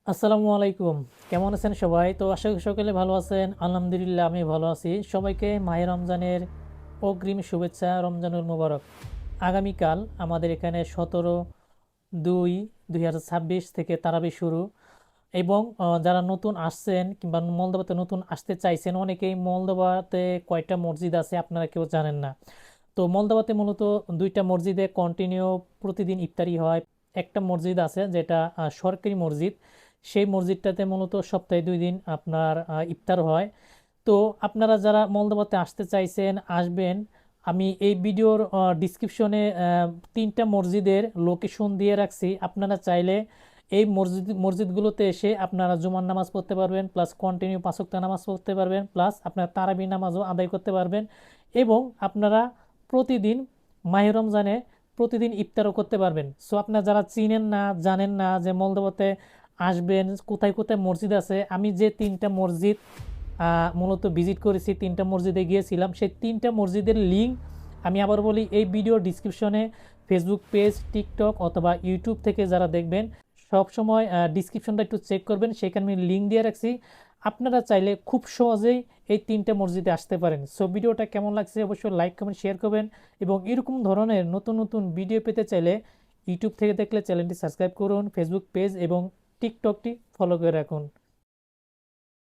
আসসালামু আলাইকুম। কেমন আছেন সবাই? তো আশা করি সকলে ভালো আছেন। আলহামদুলিল্লাহ আমি ভালো আছি। সবাইকে মাহে রমজানের অগ্রিম শুভেচ্ছা, রমজানুল মোবারক। আগামীকাল আমাদের এখানে 17/2/2026 থেকে তারাবি শুরু। এবং যারা নতুন আসছেন কিংবা মলদোবাতে নতুন আসতে চাইছেন, অনেকেই মলদোবাতে কয়টা মসজিদ আছে আপনারা কেউ জানেন না। তো মলদোবাতে মূলত দুইটা মসজিদে কন্টিনিউ প্রতিদিন ইফতারি হয়। একটা মসজিদ আছে যেটা সরকারি মসজিদ। সেই মসজিদটাতে মূলত সপ্তাহে 2 দিন আপনার ইফতার হয়। তো আপনারা যারা মলদোবাতে আসতে চাইছেন আসবেন। আমি এই ভিডিওর ডিসক্রিপশনে 3টা মসজিদের লোকেশন দিয়ে রাখছি। আপনারা চাইলে এই মসজিদগুলোতে এসে আপনারা জুমার নামাজ পড়তে পারবেন, প্লাস কন্টিনিউ 5 ওয়াক্ত নামাজ পড়তে পারবেন, প্লাস আপনার তারাবি নামাজও আদায় করতে পারবেন। এবং আপনারা প্রতিদিন মাহে রমজানে প্রতিদিন ইফতারও করতে পারবেন। সো আপনারা যারা চিনেন না, জানেন না যে মলদোবাতে আসবেন, কোথায় কোথায় মসজিদ আছে, আমি যে 3টা মসজিদ মূলত ভিজিট করেছি, 3টা মসজিদে গিয়েছিলাম, সেই 3টা মসজিদের লিঙ্ক আমি আবার বলি এই ভিডিও ডিসক্রিপশনে, ফেসবুক পেজ, টিকটক অথবা ইউটিউব থেকে যারা দেখবেন সব সময় ডিসক্রিপশনটা একটু চেক করবেন, সেখানে আমি লিঙ্ক দিয়ে রাখছি। আপনারা চাইলে খুব সহজেই এই 3টা মসজিদে আসতে পারেন। সো ভিডিওটা কেমন লাগছে অবশ্যই লাইক কমেন্ট শেয়ার করবেন। এবং এরকম ধরনের নতুন নতুন ভিডিও পেতে চাইলে ইউটিউব থেকে দেখলে চ্যানেলটি সাবস্ক্রাইব করুন, ফেসবুক পেজ এবং টিকটকটি ফলো করে রাখুন।